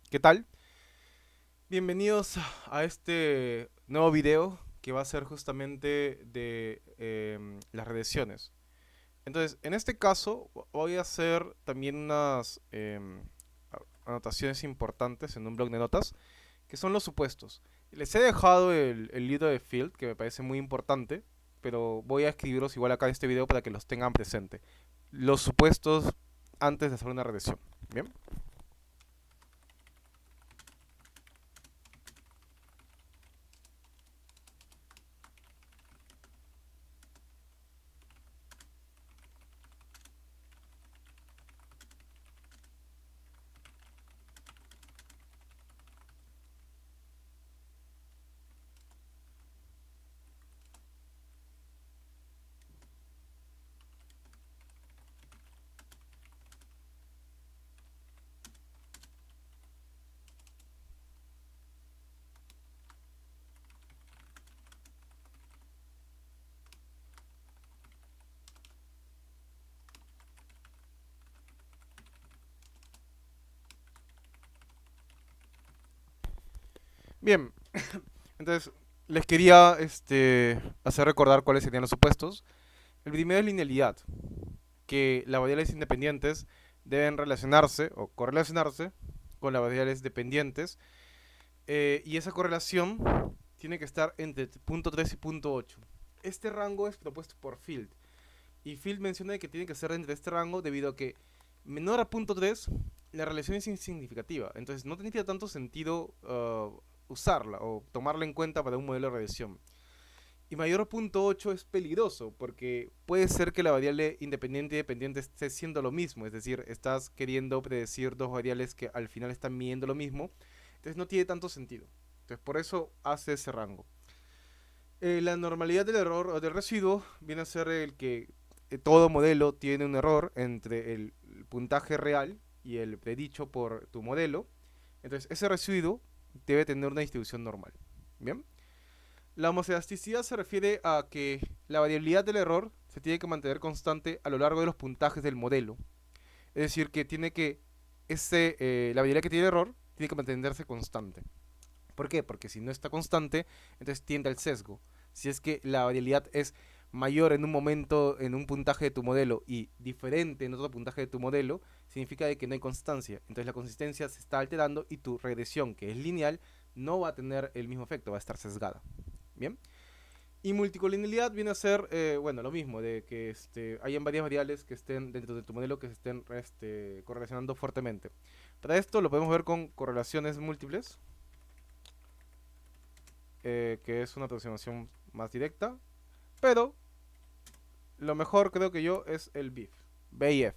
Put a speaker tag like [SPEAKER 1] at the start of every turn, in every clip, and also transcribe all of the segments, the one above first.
[SPEAKER 1] ¿Qué tal? Bienvenidos a este nuevo video que va a ser justamente de las regresiones. Entonces, en este caso voy a hacer también unas anotaciones importantes en un blog de notas, que son los supuestos. Les he dejado el libro de Field, que me parece muy importante, pero voy a escribirlos igual acá en este video para que los tengan presente. Los supuestos antes de hacer una regresión. ¿Bien? Bien, entonces les quería hacer recordar cuáles serían los supuestos. El primero es linealidad, que las variables independientes deben relacionarse o correlacionarse con las variables dependientes, y esa correlación tiene que estar entre punto 3 y punto 8. Este rango es propuesto por Field, y Field menciona que tiene que ser entre este rango debido a que menor a punto 3 la relación es insignificativa, entonces no tendría tanto sentido usarla o tomarla en cuenta para un modelo de regresión. Y mayor a punto 8 es peligroso porque puede ser que la variable independiente y dependiente esté siendo lo mismo, es decir, estás queriendo predecir dos variables que al final están midiendo lo mismo, entonces no tiene tanto sentido. Entonces por eso hace ese rango. La normalidad del error o del residuo viene a ser el que todo modelo tiene un error entre el puntaje real y el predicho por tu modelo. Entonces ese residuo debe tener una distribución normal. Bien. La homocedasticidad se refiere a que la variabilidad del error se tiene que mantener constante a lo largo de los puntajes del modelo. Es decir, que tiene que la variabilidad que tiene el error tiene que mantenerse constante. ¿Por qué? Porque si no está constante, entonces tiende al sesgo. Si es que la variabilidad es mayor en un momento, en un puntaje de tu modelo y diferente en otro puntaje de tu modelo, significa de que no hay constancia. Entonces la consistencia se está alterando y tu regresión, que es lineal, no va a tener el mismo efecto, va a estar sesgada. Bien. Y multicolinialidad viene a ser, bueno, lo mismo, de que hayan varias variables que estén dentro de tu modelo que se estén correlacionando fuertemente. Para esto lo podemos ver con correlaciones múltiples, que es una aproximación más directa, pero lo mejor creo que yo es el BIF, BIF.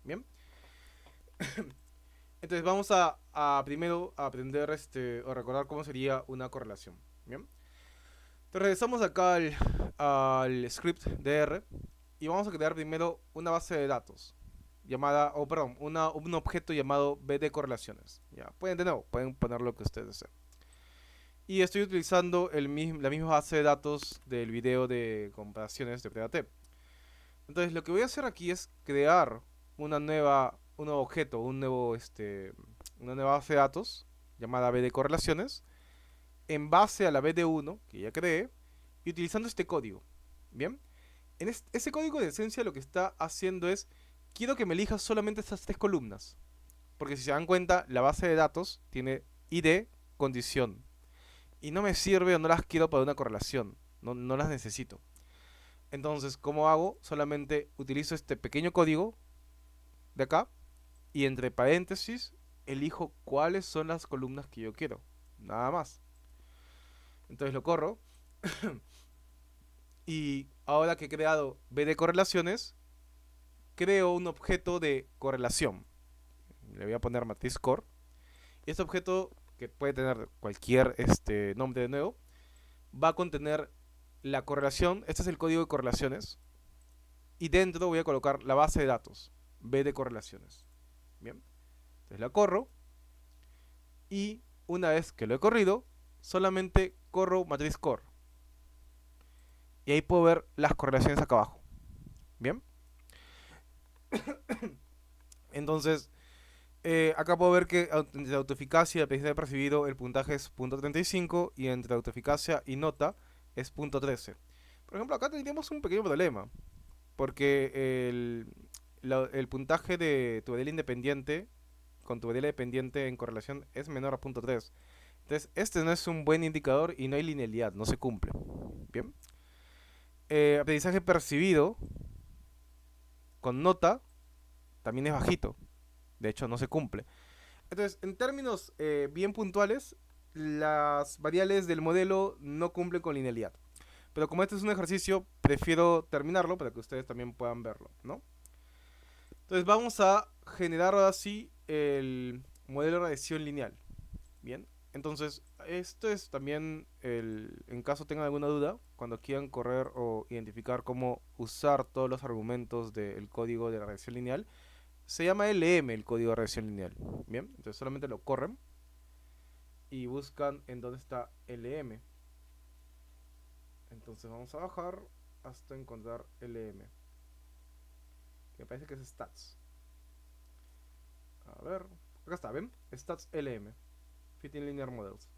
[SPEAKER 1] Bien, entonces vamos a primero a aprender o recordar cómo sería una correlación. Bien, entonces regresamos acá al script de R y vamos a crear primero una base de datos llamada, o perdón, un objeto llamado BD correlaciones. Ya, pueden de nuevo, pueden poner lo que ustedes deseen. Y estoy utilizando la misma base de datos del video de comparaciones de PDT. Entonces lo que voy a hacer aquí es crear un nuevo objeto, una nueva base de datos llamada BD correlaciones en base a la BD1 que ya creé y utilizando este código. Bien, ese código de esencia lo que está haciendo es, quiero que me elijas solamente estas tres columnas. Porque si se dan cuenta, la base de datos tiene ID, condición. Y no me sirve o no las quiero para una correlación. No, no las necesito. Entonces, ¿cómo hago? Solamente utilizo este pequeño código de acá y entre paréntesis elijo cuáles son las columnas que yo quiero. Nada más. Entonces lo corro y ahora que he creado B de correlaciones, creo un objeto de correlación. Le voy a poner matriz core. Y este objeto, que puede tener cualquier nombre de nuevo, va a contener la correlación. Este es el código de correlaciones. Y dentro voy a colocar la base de datos, B de correlaciones. Bien. Entonces la corro. Y una vez que lo he corrido, solamente corro matriz core. Y ahí puedo ver las correlaciones acá abajo. Bien. Entonces, Acá puedo ver que entre autoeficacia y aprendizaje percibido el puntaje es punto 35 y entre autoeficacia y nota es punto 13. Por ejemplo, acá tendríamos un pequeño problema, porque el puntaje de tu variable independiente con tu variable dependiente en correlación es menor a punto 3. Entonces, este no es un buen indicador y no hay linealidad, no se cumple. Bien. Aprendizaje percibido con nota también es bajito. De hecho, no se cumple. Entonces, en términos bien puntuales, las variables del modelo no cumplen con linealidad. Pero como este es un ejercicio, prefiero terminarlo para que ustedes también puedan verlo, ¿no? Entonces vamos a generar ahora sí el modelo de regresión lineal. Bien, entonces esto es también en caso tengan alguna duda, cuando quieran correr o identificar cómo usar todos los argumentos del código de la regresión lineal, se llama LM el código de regresión lineal. Bien, entonces solamente lo corren y buscan en dónde está LM. Entonces vamos a bajar hasta encontrar LM, que me parece que es stats. A ver, acá está, ¿ven? Stats LM, Fitting Linear Models.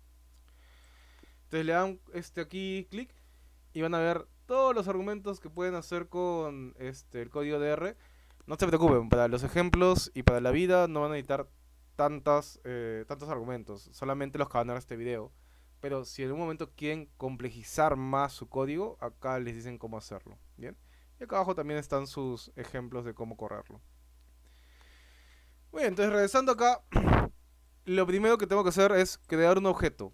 [SPEAKER 1] Entonces le dan aquí clic y van a ver todos los argumentos que pueden hacer con el código de R. No se preocupen, para los ejemplos y para la vida no van a necesitar tantos argumentos, solamente los que van a ver este video. Pero si en un momento quieren complejizar más su código, acá les dicen cómo hacerlo. Bien. Y acá abajo también están sus ejemplos de cómo correrlo. Muy bien, entonces regresando acá, lo primero que tengo que hacer es crear un objeto.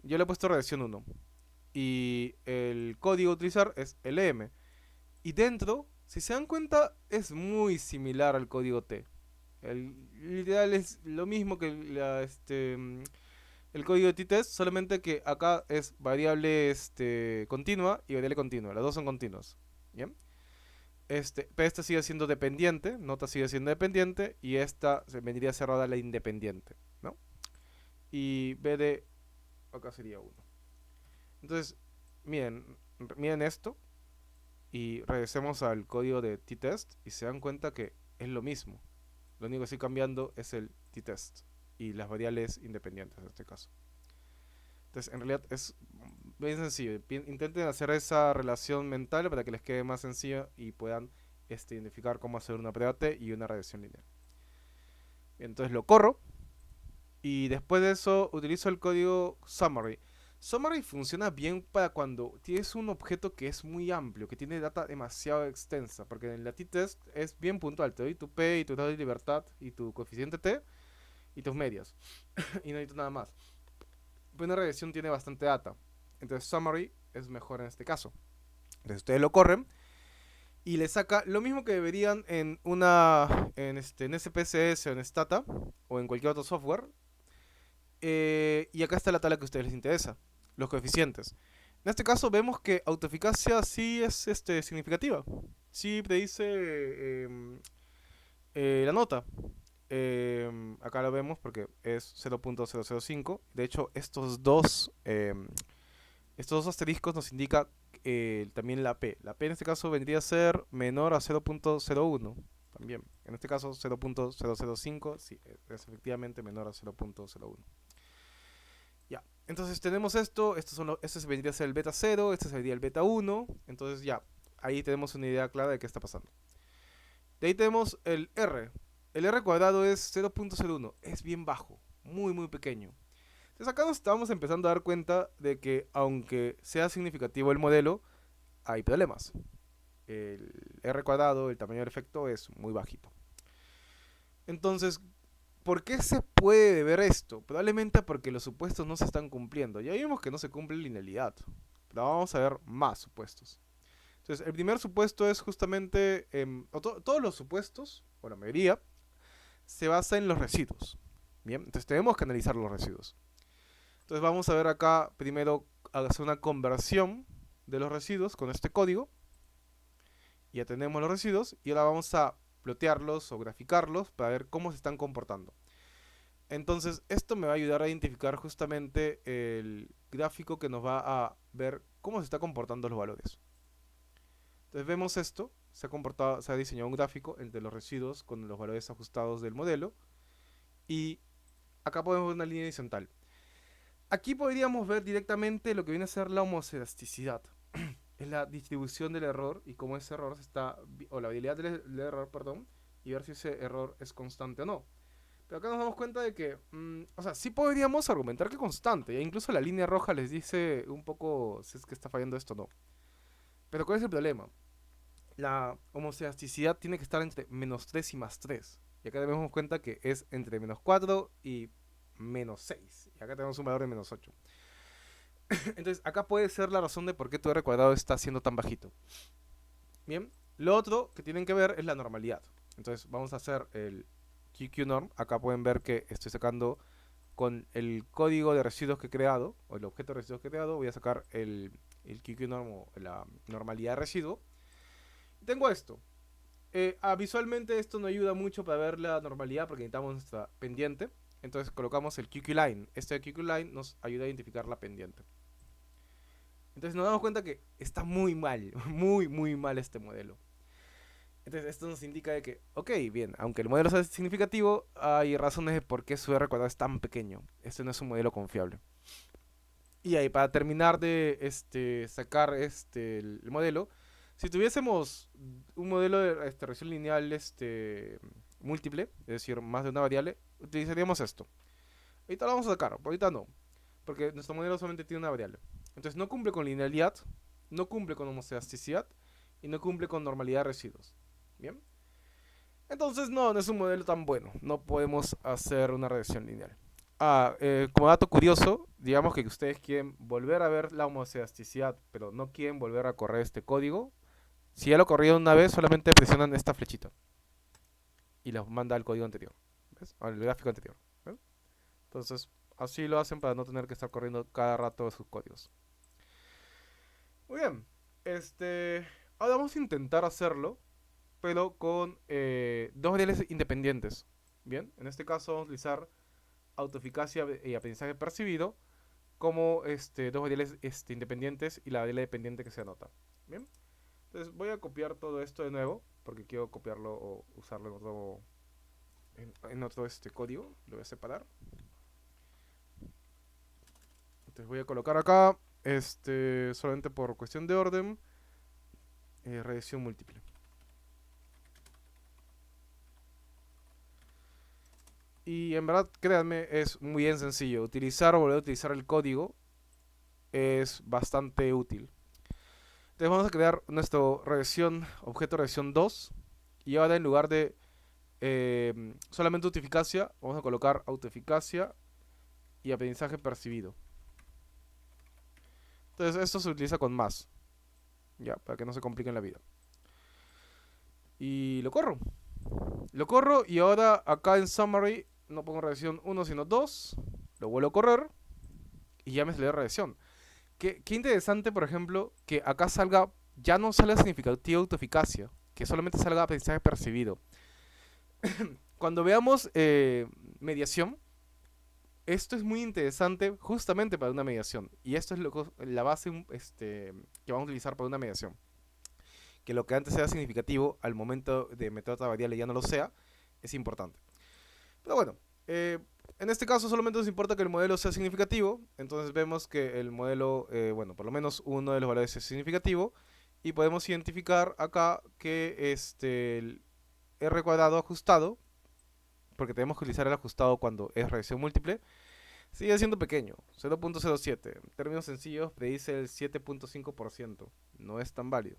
[SPEAKER 1] Yo le he puesto regresión 1. Y el código a utilizar es LM. Y dentro, si se dan cuenta, es muy similar al código T. Literal es lo mismo que el código de t-test, solamente que acá es variable continua y variable continua. Las dos son continuas. ¿Bien? Pero esta sigue siendo dependiente, nota sigue siendo dependiente, y esta se vendría cerrada la independiente, ¿no? Y BD acá sería 1. Entonces, miren esto, y regresemos al código de t-test y se dan cuenta que es lo mismo. Lo único que estoy cambiando es el t-test y las variables independientes en este caso. Entonces, en realidad es bien sencillo. Intenten hacer esa relación mental para que les quede más sencillo y puedan identificar cómo hacer una prueba T y una regresión lineal. Entonces lo corro y después de eso utilizo el código summary. Summary funciona bien para cuando tienes un objeto que es muy amplio, que tiene data demasiado extensa, porque en la t-test es bien puntual. Te doy tu P y tu grado de libertad y tu coeficiente T y tus medias. Y no necesito nada más. Pero una regresión tiene bastante data. Entonces summary es mejor en este caso. Entonces ustedes lo corren y le saca lo mismo que deberían en SPSS o en Stata o en cualquier otro software. Y acá está la tabla que a ustedes les interesa, los coeficientes. En este caso vemos que autoeficacia sí es significativa. Sí predice la nota. Acá lo vemos porque es 0.005. De hecho, estos dos asteriscos nos indican también la P. La P en este caso vendría a ser menor a 0.01. También. En este caso 0.005. Sí, es efectivamente menor a 0.01. Ya, entonces tenemos esto, este vendría a ser el beta 0, este sería el beta 1, entonces ya, ahí tenemos una idea clara de qué está pasando. De ahí tenemos el R cuadrado es 0.01, es bien bajo, muy muy pequeño. Entonces acá nos estamos empezando a dar cuenta de que aunque sea significativo el modelo, hay problemas. El R cuadrado, el tamaño del efecto es muy bajito. Entonces, ¿por qué se puede ver esto? Probablemente porque los supuestos no se están cumpliendo. Ya vimos que no se cumple linealidad. Pero vamos a ver más supuestos. Entonces, el primer supuesto es justamente, todos los supuestos, o la mayoría, se basa en los residuos. Bien, entonces tenemos que analizar los residuos. Entonces vamos a ver acá primero hacer una conversión de los residuos con este código. Ya tenemos los residuos y ahora vamos a plotearlos o graficarlos para ver cómo se están comportando. Entonces esto me va a ayudar a identificar justamente el gráfico que nos va a ver cómo se está comportando los valores. Entonces vemos esto, se ha diseñado un gráfico entre los residuos con los valores ajustados del modelo y acá podemos ver una línea horizontal. Aquí podríamos ver directamente lo que viene a ser la homoelasticidad. Es la distribución del error y cómo ese error está, o la habilidad del error, perdón, y ver si ese error es constante o no. Pero acá nos damos cuenta de que, o sea, sí podríamos argumentar que constante. E incluso la línea roja les dice un poco si es que está fallando esto o no. Pero ¿cuál es el problema? La homoelasticidad tiene que estar entre menos 3 y más 3. Y acá tenemos cuenta que es entre menos 4 y menos 6. Y acá tenemos un valor de menos 8. Entonces, acá puede ser la razón de por qué tu R cuadrado está siendo tan bajito. Bien, lo otro que tienen que ver es la normalidad. Entonces, vamos a hacer el QQ-norm. Acá pueden ver que estoy sacando con el código de residuos que he creado, o el objeto de residuos que he creado, voy a sacar el QQ-norm o la normalidad de residuo. Tengo esto. Visualmente esto no ayuda mucho para ver la normalidad porque necesitamos nuestra pendiente. Entonces colocamos el QQ-line. Este QQ-line nos ayuda a identificar la pendiente. Entonces nos damos cuenta que está muy mal, muy mal este modelo. Entonces esto nos indica de que, ok, bien, aunque el modelo sea significativo, hay razones de por qué su R cuadrado es tan pequeño. Este no es un modelo confiable. Y ahí, para terminar de sacar el modelo, si tuviésemos un modelo de regresión lineal múltiple, es decir, más de una variable, utilizaríamos esto. Ahorita lo vamos a sacar, ahorita no, porque nuestro modelo solamente tiene una variable. Entonces no cumple con linealidad, no cumple con homoelasticidad y no cumple con normalidad de residuos. Bien. Entonces no es un modelo tan bueno. No podemos hacer una regresión lineal. Como dato curioso, digamos que ustedes quieren volver a ver la homoelasticidad, pero no quieren volver a correr este código. Si ya lo corrieron una vez, solamente presionan esta flechita y los manda al código anterior. ¿Ves? Al gráfico anterior. ¿Ves? Entonces, así lo hacen para no tener que estar corriendo cada rato sus códigos. Muy bien. Ahora vamos a intentar hacerlo, pero con dos variables independientes. Bien, en este caso vamos a utilizar autoeficacia y aprendizaje percibido como dos variables independientes y la variable dependiente que se anota. Bien, entonces voy a copiar todo esto de nuevo porque quiero copiarlo o usarlo en otro código. Lo voy a separar. Entonces voy a colocar acá solamente por cuestión de orden regresión múltiple. Y en verdad, créanme, es muy bien sencillo. Utilizar o volver a utilizar el código es bastante útil. Entonces vamos a crear nuestro regresión, objeto regresión 2. Y ahora en lugar de solamente autoeficacia, vamos a colocar autoeficacia y aprendizaje percibido. Entonces esto se utiliza con más. Ya, para que no se compliquen la vida. Y lo corro. Lo corro y ahora acá en summary no pongo regresión 1 sino 2. Lo vuelvo a correr y ya me salió regresión. Qué interesante, por ejemplo, que acá salga, ya no salga significativa autoeficacia, que solamente salga aprendizaje percibido. Cuando veamos mediación, esto es muy interesante justamente para una mediación. Y esto es la base que vamos a utilizar para una mediación. Que lo que antes era significativo, al momento de meter otra variable ya no lo sea, es importante. Pero bueno, en este caso solamente nos importa que el modelo sea significativo. Entonces vemos que el modelo, bueno, por lo menos uno de los valores es significativo. Y podemos identificar acá que el R cuadrado ajustado, porque tenemos que utilizar el ajustado cuando es regresión múltiple, sigue siendo pequeño, 0.07. En términos sencillos, predice el 7.5%. No es tan válido.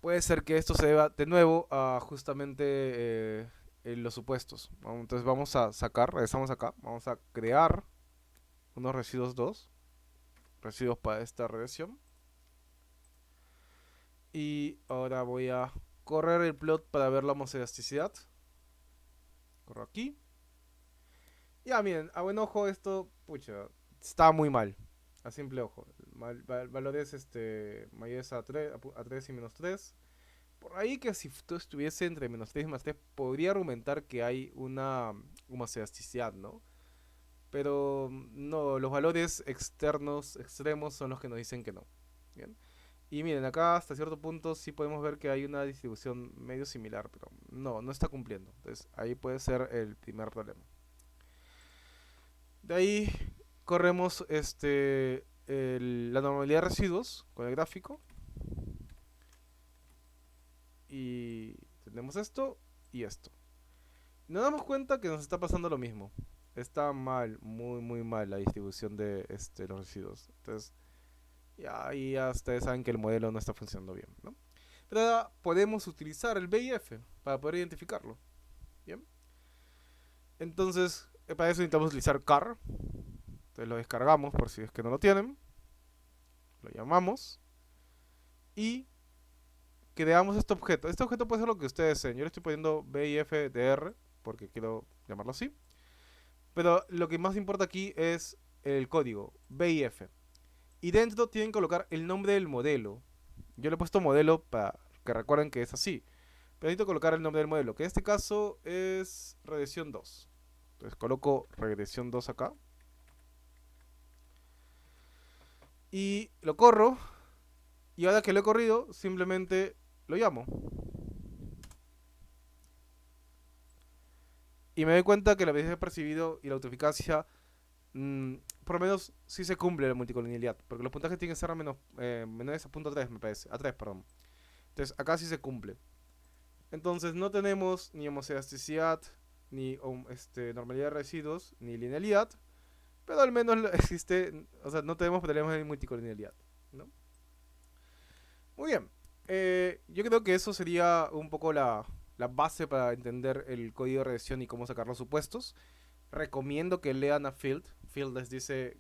[SPEAKER 1] Puede ser que esto se deba de nuevo a justamente los supuestos. Entonces vamos a sacar, regresamos acá, vamos a crear unos residuos 2, residuos para esta regresión. Y ahora voy a correr el plot para ver la homoelasticidad. Corro aquí. Ya miren, a buen ojo esto, pucha, está muy mal. A simple ojo. Valores mayores a 3 y menos 3. Por ahí que si esto estuviese entre menos 3 y más 3, podría argumentar que hay una homoelasticidad, ¿no? Pero no, los valores externos, extremos, son los que nos dicen que no. ¿Bien? Y miren, acá hasta cierto punto sí podemos ver que hay una distribución medio similar, pero no está cumpliendo. Entonces ahí puede ser el primer problema. De ahí corremos la normalidad de residuos con el gráfico. Y tenemos esto y esto. Nos damos cuenta que nos está pasando lo mismo. Está mal, muy mal la distribución de los residuos. Entonces, ya ahí ya ustedes saben que el modelo no está funcionando bien, ¿no? Pero ahora podemos utilizar el BIF para poder identificarlo. Bien. Entonces, para eso necesitamos utilizar car. Entonces lo descargamos por si es que no lo tienen. Lo llamamos. Y creamos este objeto. Este objeto puede ser lo que ustedes deseen. Yo le estoy poniendo BIFDR porque quiero llamarlo así. Pero lo que más importa aquí es el código BIF. Y dentro tienen que colocar el nombre del modelo. Yo le he puesto modelo para que recuerden que es así. Pero necesito colocar el nombre del modelo, que en este caso es regresión 2. Entonces coloco regresión 2 acá. Y lo corro. Y ahora que lo he corrido, simplemente lo llamo. Y me doy cuenta que la velocidad percibido y la autoeficacia, por lo menos sí se cumple la multicolonialidad. Porque los puntajes tienen que ser menores a punto 3, me parece. A 3, perdón. Entonces acá sí se cumple. Entonces no tenemos ni homoelasticidad, ni normalidad de residuos, ni linealidad. Pero al menos existe, o sea, no tenemos problemas de multicolonialidad, ¿no? Muy bien. Yo creo que eso sería un poco la base para entender el código de regresión y cómo sacar los supuestos. Recomiendo que lean a Field. Field les dice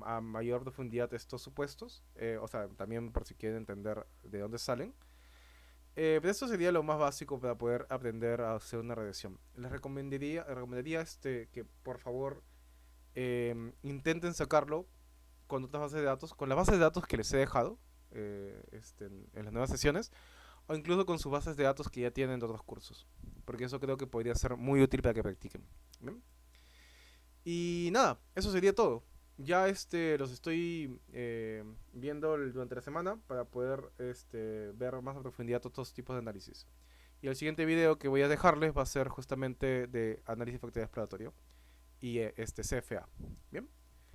[SPEAKER 1] a mayor profundidad estos supuestos. O sea, también por si quieren entender de dónde salen. Pero eso sería lo más básico para poder aprender a hacer una regresión. Les recomendaría que por favor intenten sacarlo con otras bases de datos, con las bases de datos que les he dejado en las nuevas sesiones, o incluso con sus bases de datos que ya tienen de otros cursos, porque eso creo que podría ser muy útil para que practiquen. ¿Bien? Y nada, eso sería todo. Ya los estoy viendo durante la semana para poder ver más a profundidad todos estos tipos de análisis. Y el siguiente video que voy a dejarles va a ser justamente de análisis factorial exploratorio y CFA. Bien.